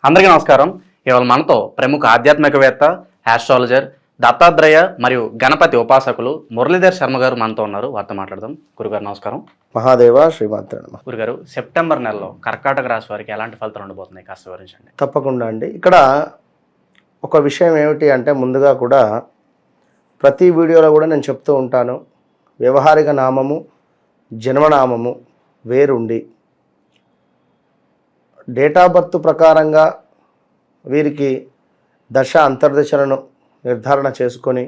అందరికీ నమస్కారం. ఇవాళ మనతో ప్రముఖ ఆధ్యాత్మికవేత్త, ఆస్ట్రాలజర్, దత్తాత్రేయ మరియు గణపతి ఉపాసకులు మురళీధర్ శర్మ గారు మనతో ఉన్నారు. వారితో మాట్లాడదాం. గురుగారు నమస్కారం. మహాదేవ శ్రీమాత్ర నమః. గురుగారు, సెప్టెంబర్ నెలలో కర్కాటక రాశి వారికి ఎలాంటి ఫలితాలు ఉండబోతున్నాయి కాస్త వివరించండి. తప్పకుండా అండి. ఇక్కడ ఒక విషయం ఏమిటి అంటే, ముందుగా కూడా ప్రతి వీడియోలో కూడా నేను చెప్తూ ఉంటాను, వ్యవహారిక నామము జన్మనామము వేరుండి డేట్ ఆఫ్ బర్త్ ప్రకారంగా వీరికి దశ అంతర్దశలను నిర్ధారణ చేసుకొని,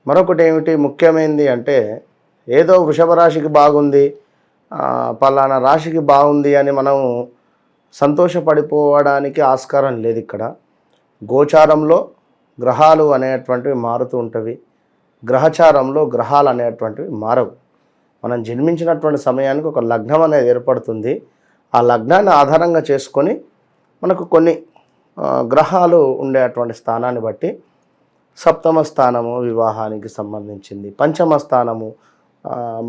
మరొకటి ఏమిటి ముఖ్యమైనది అంటే, ఏదో వృషభ రాశికి బాగుంది, పలానా రాశికి బాగుంది అని మనం సంతోషపడిపోవడానికి ఆస్కారం లేదు. ఇక్కడ గోచారంలో గ్రహాలు అనేటువంటివి మారుతూ ఉంటవి, గ్రహచారంలో గ్రహాలు అనేటువంటివి మారవు. మనం జన్మించినటువంటి సమయానికి ఒక లగ్నం అనేది ఏర్పడుతుంది. ఆ లగ్నాన్ని ఆధారంగా చేసుకొని మనకు కొన్ని గ్రహాలు ఉండేటువంటి స్థానాన్ని బట్టి సప్తమ స్థానము వివాహానికి సంబంధించింది, పంచమ స్థానము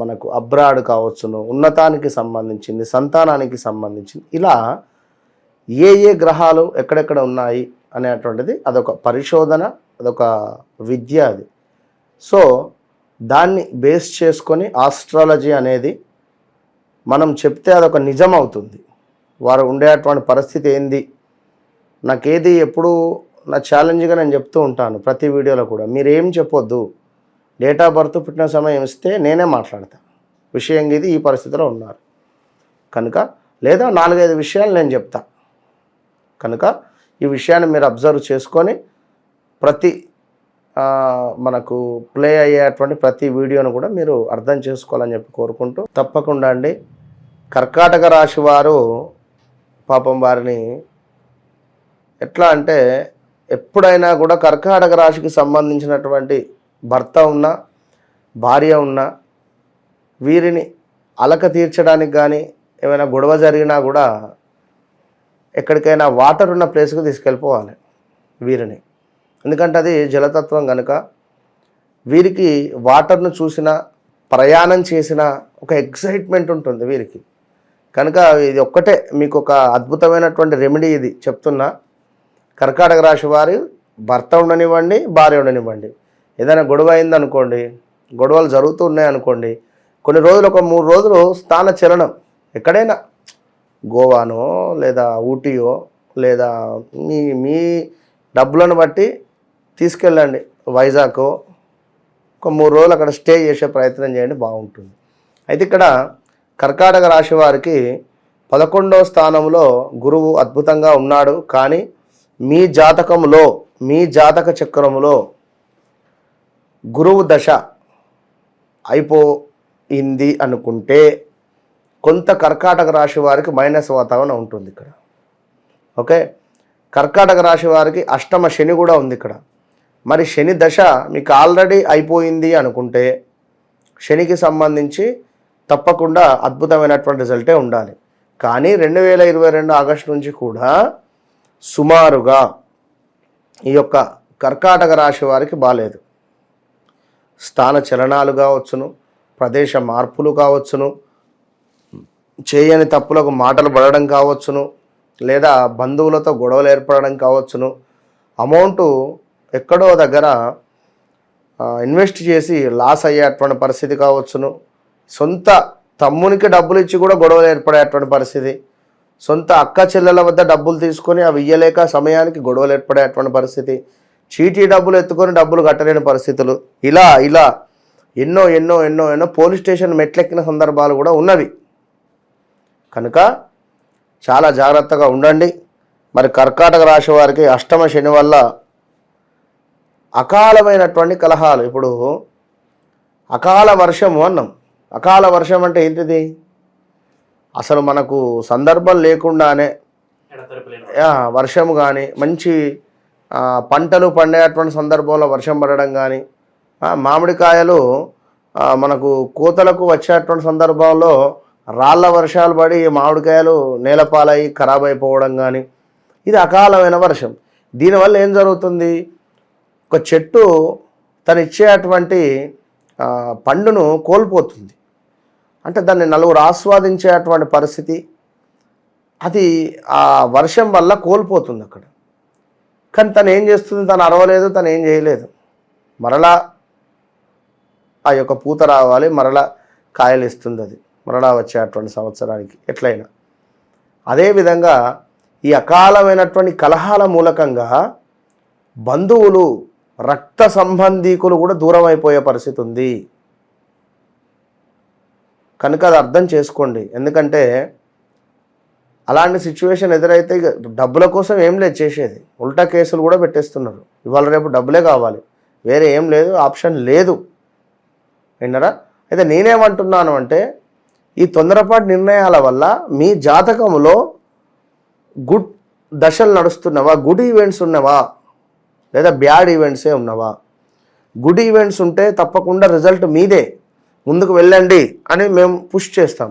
మనకు అబ్రాడ్ కావచ్చును, ఉన్నతానికి సంబంధించింది, సంతానానికి సంబంధించింది, ఇలా ఏ గ్రహాలు ఎక్కడెక్కడ ఉన్నాయి అనేటువంటిది అదొక పరిశోధన, అదొక విద్య అది. సో దాన్ని బేస్ చేసుకొని ఆస్ట్రాలజీ అనేది మనం చెప్తే అదొక నిజం అవుతుంది. వారు ఉండేటువంటి పరిస్థితి ఏంది, నాకేది ఎప్పుడు నా ఛాలెంజ్గా నేను చెప్తూ ఉంటాను ప్రతి వీడియోలో కూడా, మీరేం చెప్పొద్దు, డేట్ ఆఫ్ బర్త్ పుట్టిన సమయం ఇస్తే నేనే మాట్లాడతా, విషయం ఇది ఈ పరిస్థితిలో ఉన్నారు కనుక, లేదా 4-5 విషయాలు నేను చెప్తా కనుక ఈ విషయాన్ని మీరు అబ్జర్వ్ చేసుకొని ప్రతి మనకు ప్లే అయ్యేటువంటి ప్రతి వీడియోను కూడా మీరు అర్థం చేసుకోవాలని చెప్పి కోరుకుంటూ, తప్పకుండా అండి కర్కాటక రాశి వారు పాపం వారిని ఎట్లా అంటే, ఎప్పుడైనా కూడా కర్కాటక రాశికి సంబంధించినటువంటి భర్త ఉన్నా భార్య ఉన్నా వీరిని అలక తీర్చడానికి కానీ ఏమైనా గొడవ జరిగినా కూడా ఎక్కడికైనా వాటర్ ఉన్న ప్లేస్కి తీసుకెళ్ళిపోవాలి వీరిని. ఎందుకంటే అది జలతత్వం కనుక వీరికి వాటర్ను చూసిన, ప్రయాణం చేసిన ఒక ఎక్సైట్మెంట్ ఉంటుంది వీరికి కనుక, ఇది ఒక్కటే మీకు ఒక అద్భుతమైనటువంటి రెమెడీ ఇది చెప్తున్నా. కర్కాటక రాశి వారి భర్త ఉండనివ్వండి, భార్య ఉండనివ్వండి, ఏదైనా గొడవ అయిందనుకోండి, గొడవలు జరుగుతూ ఉన్నాయనుకోండి, కొన్ని రోజులు ఒక 3 రోజులు స్థాన చలనం ఎక్కడైనా, గోవానో లేదా ఊటీయో లేదా మీ డబ్బులను బట్టి తీసుకెళ్ళండి, వైజాగ్ ఒక 3 రోజులు అక్కడ స్టే చేసే ప్రయత్నం చేయండి, బాగుంటుంది. అయితే ఇక్కడ కర్కాటక రాశి వారికి 11వ స్థానంలో గురువు అద్భుతంగా ఉన్నాడు. కానీ మీ జాతకంలో, మీ జాతక చక్రములో గురువు దశ అయిపోయింది అనుకుంటే కొంత కర్కాటక రాశి వారికి మైనస్ వాతావరణం ఉంటుంది ఇక్కడ. ఓకే, కర్కాటక రాశి వారికి అష్టమ శని కూడా ఉంది ఇక్కడ. మరి శని దశ మీకు ఆల్రెడీ అయిపోయింది అనుకుంటే శనికి సంబంధించి తప్పకుండా అద్భుతమైనటువంటి రిజల్టే ఉండాలి. కానీ 2022 ఆగస్టు నుంచి కూడా సుమారుగా ఈ యొక్క కర్కాటక రాశి వారికి బాలేదు. స్థాన చలనాలు కావచ్చును, ప్రదేశ మార్పులు కావచ్చును, చేయని తప్పులకు మాటలు పడడం కావచ్చును, లేదా బంధువులతో గొడవలు ఏర్పడడం కావచ్చును, అమౌంట్ ఎక్కడో దగ్గర ఇన్వెస్ట్ చేసి లాస్ అయ్యేటువంటి పరిస్థితి కావచ్చును, సొంత తమ్మునికి డబ్బులు ఇచ్చి కూడా గొడవలు ఏర్పడేటువంటి పరిస్థితి, సొంత అక్క చెల్లెల వద్ద డబ్బులు తీసుకొని అవి ఇయ్యలేక సమయానికి గొడవలు ఏర్పడేటువంటి పరిస్థితి, చీటీ డబ్బులు ఎత్తుకొని డబ్బులు కట్టలేని పరిస్థితులు, ఇలా ఇలా ఎన్నో ఎన్నో ఎన్నో ఎన్నో పోలీస్ స్టేషన్ మెట్లెక్కిన సందర్భాలు కూడా ఉన్నవి కనుక చాలా జాగ్రత్తగా ఉండండి. మరి కర్కాటక రాశి వారికి అష్టమ శని వల్ల అకాలమైనటువంటి కలహాలు, ఇప్పుడు అకాల వర్షము అన్నాం. అకాల వర్షం అంటే ఏంటిది, అసలు మనకు సందర్భం లేకుండానే వర్షము కానీ, మంచి పంటలు పండేటువంటి సందర్భంలో వర్షం పడడం కానీ, మామిడికాయలు మనకు కోతలకు వచ్చేటువంటి సందర్భంలో రాళ్ళ వర్షాలు పడి మామిడికాయలు నేలపాలై ఖరాబ్ అయిపోవడం కానీ, ఇది అకాలమైన వర్షం. దీనివల్ల ఏం జరుగుతుంది, ఒక చెట్టు తను ఇచ్చేటువంటి పండును కోల్పోతుంది. అంటే దాన్ని నలుగురు ఆస్వాదించేటువంటి పరిస్థితి, అది ఆ వర్షం వల్ల కోల్పోతుంది అక్కడ. కానీ తను ఏం చేస్తుంది, తను అరవలేదు, తను ఏం చేయలేదు. మరలా ఆ యొక్క పూత రావాలి, మరలా కాయలు ఇస్తుంది, అది మరలా వచ్చేటువంటి సంవత్సరానికి ఎట్లయినా. అదేవిధంగా ఈ అకాలమైనటువంటి కలహాల మూలకంగా బంధువులు, రక్త సంబంధీకులు కూడా దూరం అయిపోయే పరిస్థితి ఉంది. కనుక అది అర్థం చేసుకోండి. ఎందుకంటే అలాంటి సిచ్యువేషన్ ఎదురైతే ఇక డబ్బుల కోసం ఏం లేదు చేసేది, ఉల్టా కేసులు కూడా పెట్టేస్తున్నారు. ఇవాళ రేపు డబ్బులే కావాలి, వేరే ఏం లేదు, ఆప్షన్ లేదు. విన్నారా? అయితే నేనేమంటున్నాను అంటే ఈ తొందరపాటు నిర్ణయాల వల్ల మీ జాతకంలో గుడ్ దశలు నడుస్తున్నవా, గుడ్ ఈవెంట్స్ ఉన్నవా, లేదా బ్యాడ్ ఈవెంట్సే ఉన్నవా? గుడ్ ఈవెంట్స్ ఉంటే తప్పకుండా రిజల్ట్ మీదే, ముందుకు వెళ్ళండి అని మేము పుష్ చేస్తాం.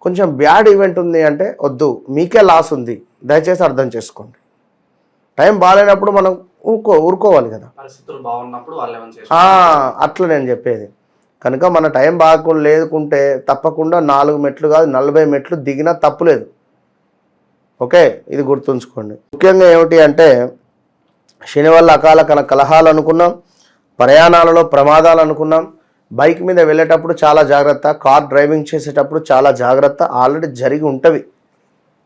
కొంచెం బ్యాడ్ ఈవెంట్ ఉంది అంటే వద్దు, మీకే లాస్ ఉంది, దయచేసి అర్థం చేసుకోండి. టైం బాగాలేనప్పుడు మనం ఊరుకోవాలి కదా, పరిస్థితులు బాగున్నప్పుడు అట్లా నేను చెప్పేది. కనుక మన టైం బాగా లేకుంటే తప్పకుండా 4 మెట్లు కాదు 40 మెట్లు దిగినా తప్పులేదు. ఓకే, ఇది గుర్తుంచుకోండి. ముఖ్యంగా ఏమిటి అంటే శని వల్ల అకాల కలహాలు అనుకున్నాం, ప్రయాణాలలో ప్రమాదాలు అనుకున్నాం, బైక్ మీద వెళ్ళేటప్పుడు చాలా జాగ్రత్త, కార్ డ్రైవింగ్ చేసేటప్పుడు చాలా జాగ్రత్త. ఆల్రెడీ జరిగి ఉంటవి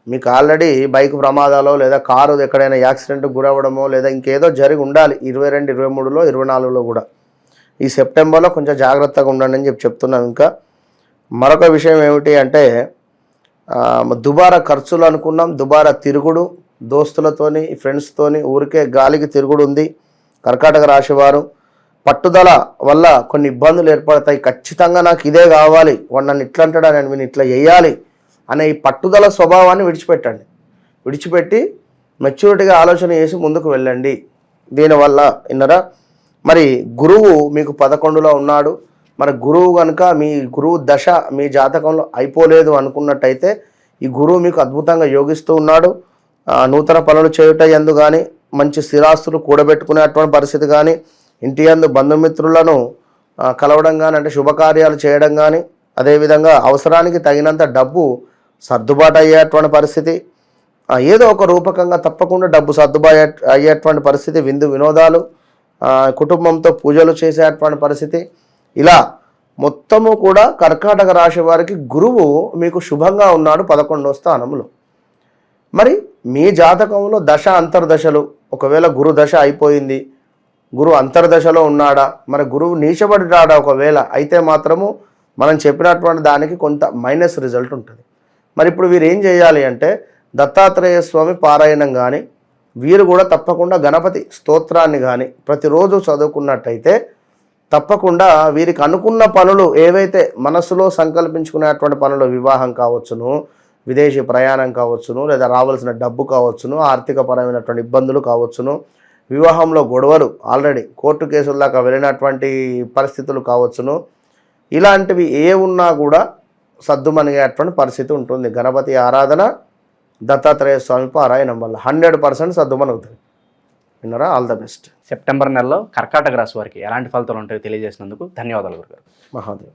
మీకు, ఆల్రెడీ బైక్ ప్రమాదాలు లేదా కారు ఎక్కడైనా యాక్సిడెంట్కి గురవ్వడమో లేదా ఇంకేదో జరిగి ఉండాలి 22, 23లో 24లో కూడా. ఈ సెప్టెంబర్లో కొంచెం జాగ్రత్తగా ఉండండి అని చెప్తున్నాం. ఇంకా మరొక విషయం ఏమిటి అంటే దుబారా ఖర్చులు అనుకున్నాం, దుబారా తిరుగుడు, దోస్తులతోని ఫ్రెండ్స్తోని ఊరికే గాలికి తిరుగుడు ఉంది. కర్కాటక రాశి వారు పట్టుదల వల్ల కొన్ని ఇబ్బందులు ఏర్పడతాయి. ఖచ్చితంగా నాకు ఇదే కావాలి, వాడు నన్ను ఇట్లా అంటాడా, నేను ఇట్లా చేయాలి అనే ఈ పట్టుదల స్వభావాన్ని విడిచిపెట్టండి. విడిచిపెట్టి మెచ్యూరిటీగా ఆలోచన చేసి ముందుకు వెళ్ళండి. దీనివల్ల విన్నరా, మరి గురువు మీకు 11లో ఉన్నాడు. మరి గురువు కనుక మీ గురువు దశ మీ జాతకంలో అయిపోలేదు అనుకున్నట్టయితే ఈ గురువు మీకు అద్భుతంగా యోగిస్తూ ఉన్నాడు. నూతన పనులు చేయుట యందు కానీ, మంచి స్థిరాస్తులు కూడబెట్టుకునేటువంటి పరిస్థితి కానీ, ఇంటి యందు బంధుమిత్రులను కలవడం కానీ, అంటే శుభకార్యాలు చేయడం కానీ, అదేవిధంగా అవసరానికి తగినంత డబ్బు సర్దుబాటు అయ్యేటువంటి పరిస్థితి, ఏదో ఒక రూపకంగా తప్పకుండా డబ్బు సర్దుబాటు అయ్యేటువంటి పరిస్థితి, విందు వినోదాలు, కుటుంబంతో పూజలు చేసేటువంటి పరిస్థితి, ఇలా మొత్తము కూడా కర్కాటక రాశి వారికి గురువు మీకు శుభంగా ఉన్నాడు 11వ స్థానంలో. మరి మీ జాతకంలో దశ అంతర్దశలు, ఒకవేళ గురు దశ అయిపోయింది, గురు అంతర్దశలో ఉన్నాడా, మరి గురువు నీచబడి రాడా ఒకవేళ అయితే మాత్రము మనం చెప్పినటువంటి దానికి కొంత మైనస్ రిజల్ట్ ఉంటుంది. మరి ఇప్పుడు వీరు ఏం చేయాలి అంటే దత్తాత్రేయ స్వామి పారాయణం కానీ, వీరు కూడా తప్పకుండా గణపతి స్తోత్రాన్ని కానీ ప్రతిరోజు చదువుకున్నట్టయితే తప్పకుండా వీరికి అనుకున్న పనులు ఏవైతే మనసులో సంకల్పించుకునేటువంటి పనులు, వివాహం కావచ్చును, విదేశీ ప్రయాణం కావచ్చును, లేదా రావాల్సిన డబ్బు కావచ్చును, ఆర్థికపరమైనటువంటి ఇబ్బందులు కావచ్చును, వివాహంలో గొడవలు, ఆల్రెడీ కోర్టు కేసుల దాకా వెళ్ళినటువంటి పరిస్థితులు కావచ్చును, ఇలాంటివి ఏ ఉన్నా కూడా సద్దుమణిగేటువంటి పరిస్థితి ఉంటుంది. గణపతి ఆరాధన, దత్తాత్రేయ స్వామి పారాయణం వల్ల 100% సద్దుమణుగుతుంది. విన్నారా? All the best. సెప్టెంబర్ నెలలో కర్కాటక రాశి వారికి ఎలాంటి ఫలితాలు ఉంటాయో తెలియజేసినందుకు ధన్యవాదాలు గురుగారు. మహాదేవ్.